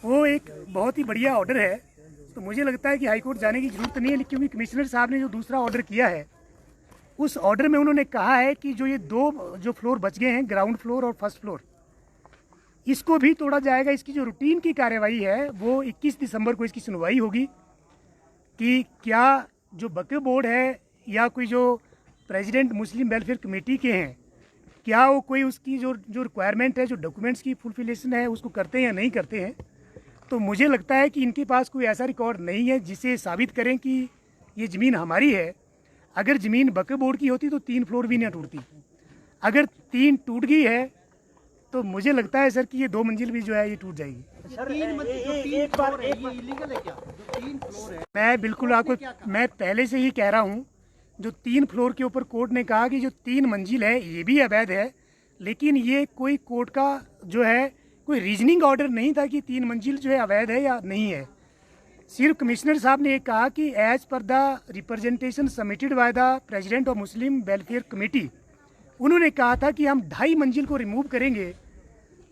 वो एक बहुत ही बढ़िया ऑर्डर है। तो मुझे लगता है कि हाई कोर्ट जाने की जरूरत नहीं है, क्योंकि कमिश्नर साहब ने जो दूसरा ऑर्डर किया है उस ऑर्डर में उन्होंने कहा है कि जो ये दो जो फ्लोर बच गए हैं, ग्राउंड फ्लोर और फर्स्ट फ्लोर, इसको भी तोड़ा जाएगा। इसकी जो रूटीन की कार्रवाई है वो 21 दिसंबर को इसकी सुनवाई होगी कि क्या जो वक्फ बोर्ड है या कोई जो प्रेसिडेंट मुस्लिम वेलफेयर कमेटी के हैं, क्या वो कोई उसकी जो रिक्वायरमेंट है, जो डॉक्यूमेंट्स की फुलफिलेशन है, उसको करते हैं या नहीं करते हैं। तो मुझे लगता है कि इनके पास कोई ऐसा रिकॉर्ड नहीं है जिसे साबित करें कि ये ज़मीन हमारी है। अगर ज़मीन वक्फ बोर्ड की होती तो 3 फ्लोर भी ना टूटती। अगर 3 टूट गई है तो मुझे लगता है सर कि ये 2 मंजिल भी जो है ये टूट जाएगी। मैं बिल्कुल आपको मैं पहले से ही कह रहा हूँ, जो 3 फ्लोर के ऊपर कोर्ट ने कहा कि जो 3 मंजिल है ये भी अवैध है, लेकिन ये कोई कोर्ट का जो है कोई रीजनिंग ऑर्डर नहीं था कि 3 मंजिल जो है अवैध है या नहीं है। सिर्फ कमिश्नर साहब ने ये कहा कि as per the representation submitted by the president of Muslim welfare committee, उन्होंने कहा था कि हम 2.5 मंजिल को रिमूव करेंगे,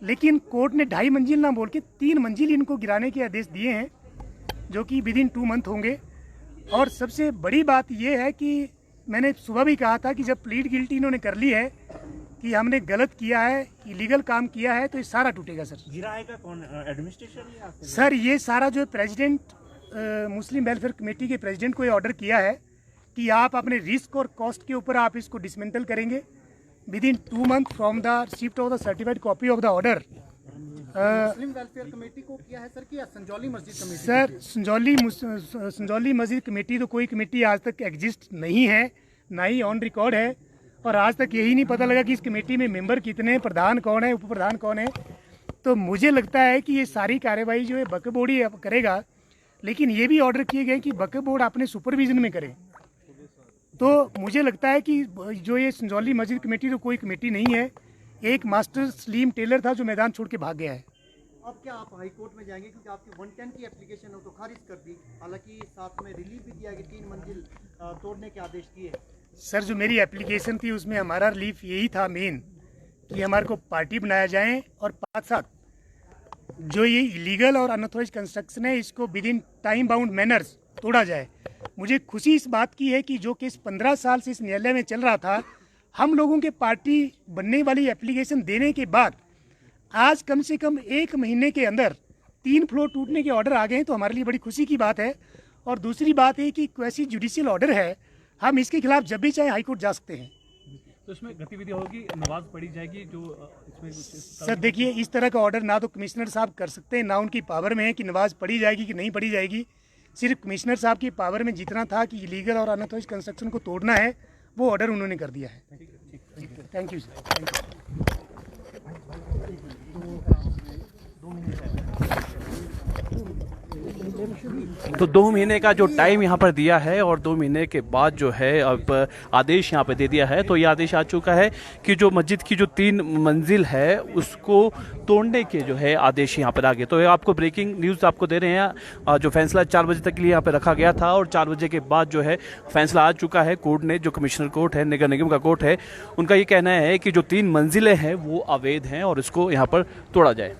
लेकिन कोर्ट ने 2.5 मंजिल ना बोल के 3 मंजिल इनको गिराने के आदेश दिए हैं, जो कि विद इन 2 मंथ होंगे। और सबसे बड़ी बात यह है कि मैंने सुबह भी कहा था कि जब प्लीड गिल्टी इन्होंने कर ली है कि हमने गलत किया है, इलीगल काम किया है, तो ये सारा टूटेगा सर। गिराएगा कौन? एडमिनिस्ट्रेशन या सर ये सारा जो प्रेसिडेंट मुस्लिम वेलफेयर कमेटी के प्रेसिडेंट को ये ऑर्डर किया है कि आप अपने रिस्क और कॉस्ट के ऊपर आप इसको डिसमेंटल करेंगे with in 2 month from the receipt of the certified copy of the order. Muslim welfare committee को किया है सर कि संजौली मस्जिद कमेटी? सर संजौली मस्जिद कमेटी तो कोई कमेटी आज तक एग्जिस्ट नहीं है, ना ही ऑन रिकॉर्ड है, और आज तक यही नहीं पता लगा कि इस कमेटी में मेंबर कितने हैं, प्रधान कौन है, उप प्रधान कौन है। तो मुझे लगता है कि ये सारी कार्रवाई जो है वक्फ बोर्ड ही करेगा, लेकिन ये भी ऑर्डर किए गए कि वक्फ बोर्ड अपने सुपरविजन में करे। तो मुझे लगता है कि जो ये संजौली मस्जिद कमेटी तो कोई कमेटी नहीं है, एक मास्टर सलीम टेलर था जो मैदान छोड़ के भाग गया है। अब क्या आप हाई कोर्ट में जाएंगे, क्योंकि आपकी 110 की एप्लीकेशन हो तो खारिज कर दी, हालांकि साथ में रिलीफ भी दिया कि 3 मंजिल तोड़ने के आदेश दिए? सर जो मेरी एप्लीकेशन थी उसमें हमारा रिलीफ यही था मेन कि हमारे को पार्टी बनाया जाए, और साथ जो ये इलीगल और अनऑथराइज्ड कंस्ट्रक्शन है इसको with in time bound manners तोड़ा जाए। मुझे खुशी इस बात की है कि जो केस 15 साल से इस न्यायालय में चल रहा था, हम लोगों के पार्टी बनने वाली एप्लीकेशन देने के बाद आज कम से कम 1 महीने के अंदर 3 फ्लोर टूटने के ऑर्डर आ गए हैं, तो हमारे लिए बड़ी खुशी की बात है। और दूसरी बात है कि क्वेसी जुडिशियल ऑर्डर है, हम इसके खिलाफ जब भी चाहे हाई कोर्ट जा सकते हैं। तो इसमें गतिविधि होगी, नमाज पढ़ी जाएगी जो इसमें? सर देखिए, इस तरह का ऑर्डर ना तो कमिश्नर साहब कर सकते हैं, ना उनकी पावर में है कि नमाज पढ़ी जाएगी कि नहीं पढ़ी जाएगी। सिर्फ कमिश्नर साहब की पावर में जितना था कि इलीगल और अनऑथराइज्ड कंस्ट्रक्शन को तोड़ना है, वो ऑर्डर उन्होंने कर दिया है। Thank you sir. तो 2 महीने का जो टाइम यहाँ पर दिया है और 2 महीने के बाद जो है अब आदेश यहाँ पे दे दिया है। तो ये आदेश आ चुका है कि जो मस्जिद की जो 3 मंजिल है उसको तोड़ने के जो है आदेश यहाँ पर आ गए। तो ये आपको ब्रेकिंग न्यूज़ आपको दे रहे हैं। जो फैसला 4 बजे तक के लिए यहाँ पे रखा गया था और 4 बजे के बाद जो है फैसला आ चुका है। कोर्ट ने, जो कमिश्नर कोर्ट है, नगर निगम का कोर्ट है, उनका ये कहना है कि जो 3 मंजिलें हैं वो अवैध हैं और इसको यहाँ पर तोड़ा जाए।